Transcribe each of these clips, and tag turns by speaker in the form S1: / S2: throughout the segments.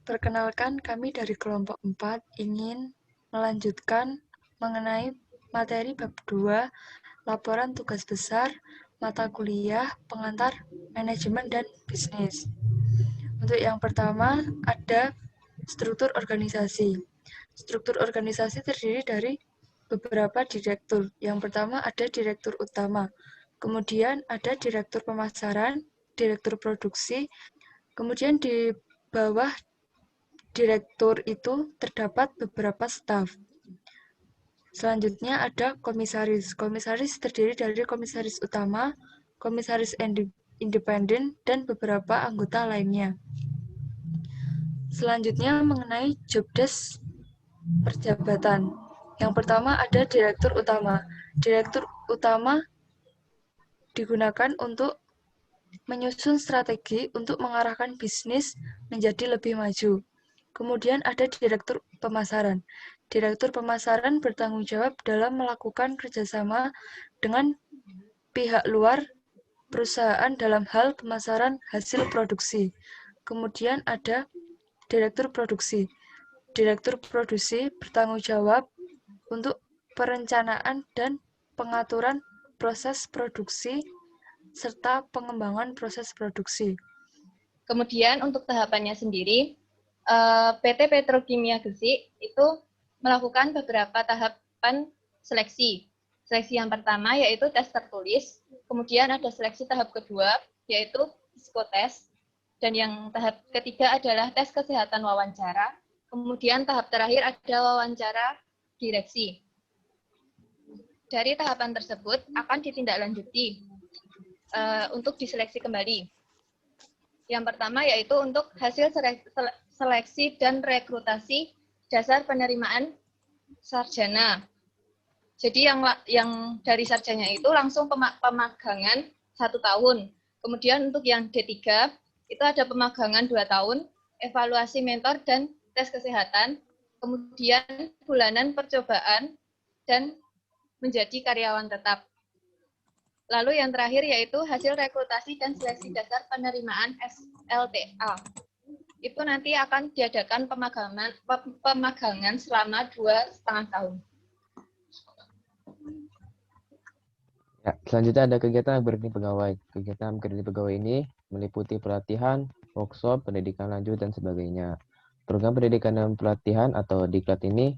S1: Perkenalkan, kami dari kelompok 4 ingin melanjutkan mengenai materi bab 2, laporan tugas besar, mata kuliah, pengantar, manajemen, dan bisnis. Untuk yang pertama, ada struktur organisasi. Struktur organisasi terdiri dari beberapa direktur. Yang pertama ada direktur utama, kemudian ada direktur pemasaran, direktur produksi, kemudian di bawah direktur itu terdapat beberapa staf. Selanjutnya ada komisaris. Komisaris terdiri dari komisaris utama, komisaris independen, dan beberapa anggota lainnya. Selanjutnya mengenai job desk perjabatan. Yang pertama ada direktur utama. Direktur utama digunakan untuk menyusun strategi untuk mengarahkan bisnis menjadi lebih maju. Kemudian ada direktur pemasaran. Direktur pemasaran bertanggung jawab dalam melakukan kerjasama dengan pihak luar perusahaan dalam hal pemasaran hasil produksi. Kemudian ada direktur produksi. Direktur produksi bertanggung jawab untuk perencanaan dan pengaturan proses produksi serta pengembangan proses produksi.
S2: Kemudian untuk tahapannya sendiri, PT Petrokimia Gresik itu melakukan beberapa tahapan seleksi. Seleksi yang pertama yaitu tes tertulis, kemudian ada seleksi tahap kedua yaitu psikotes, dan yang tahap ketiga adalah tes kesehatan wawancara, kemudian tahap terakhir ada wawancara direksi. Dari tahapan tersebut akan ditindaklanjuti untuk diseleksi kembali. Yang pertama yaitu untuk hasil seleksi dan rekrutasi dasar penerimaan sarjana. Jadi yang dari sarjana itu langsung pemagangan 1 tahun. Kemudian untuk yang D3 itu ada pemagangan 2 tahun, evaluasi mentor dan tes kesehatan, kemudian bulanan percobaan, dan menjadi karyawan tetap. Lalu yang terakhir yaitu hasil rekrutasi dan seleksi dasar penerimaan SLTA. Itu nanti akan diadakan pemagangan selama 2,5 tahun.
S3: Ya, selanjutnya ada kegiatan upgrading pegawai. Kegiatan upgrading pegawai ini meliputi pelatihan, workshop, pendidikan lanjut, dan sebagainya. Program pendidikan dan pelatihan atau diklat ini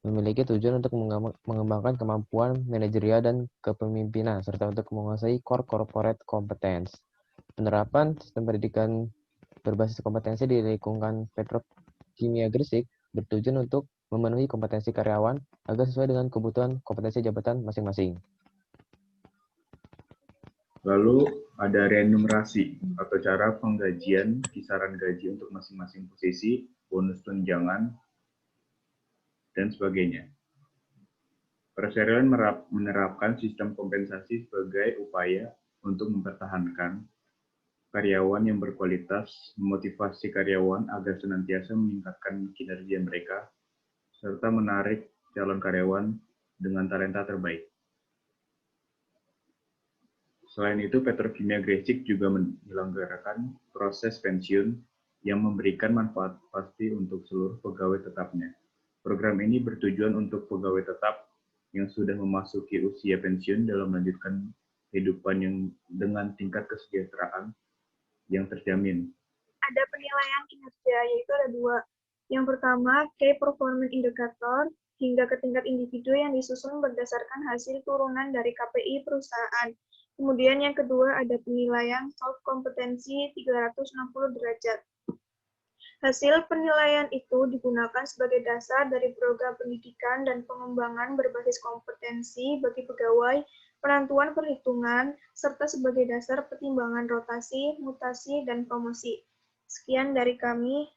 S3: memiliki tujuan untuk mengembangkan kemampuan manajerial dan kepemimpinan, serta untuk menguasai core corporate competence. Penerapan sistem pendidikan berbasis kompetensi di lingkungan Petrokimia Gresik bertujuan untuk memenuhi kompetensi karyawan agar sesuai dengan kebutuhan kompetensi jabatan masing-masing.
S4: Lalu ada remunerasi atau cara penggajian kisaran gaji untuk masing-masing posisi, bonus tunjangan, dan sebagainya. Perseroan menerapkan sistem kompensasi sebagai upaya untuk mempertahankan karyawan yang berkualitas, memotivasi karyawan agar senantiasa meningkatkan kinerja mereka, serta menarik calon karyawan dengan talenta terbaik. Selain itu, Petrokimia Gresik juga menyelenggarakan proses pensiun yang memberikan manfaat pasti untuk seluruh pegawai tetapnya. Program ini bertujuan untuk pegawai tetap yang sudah memasuki usia pensiun dalam melanjutkan kehidupan yang dengan tingkat kesejahteraan yang terjamin.
S5: Ada penilaian kinerja, yaitu ada 2. Yang pertama, Key Performance Indicator, hingga ke tingkat individu yang disusun berdasarkan hasil turunan dari KPI perusahaan. Kemudian yang kedua ada penilaian soft kompetensi 360 derajat. Hasil penilaian itu digunakan sebagai dasar dari program pendidikan dan pengembangan berbasis kompetensi bagi pegawai, penentuan perhitungan, serta sebagai dasar pertimbangan rotasi, mutasi, dan promosi. Sekian dari kami.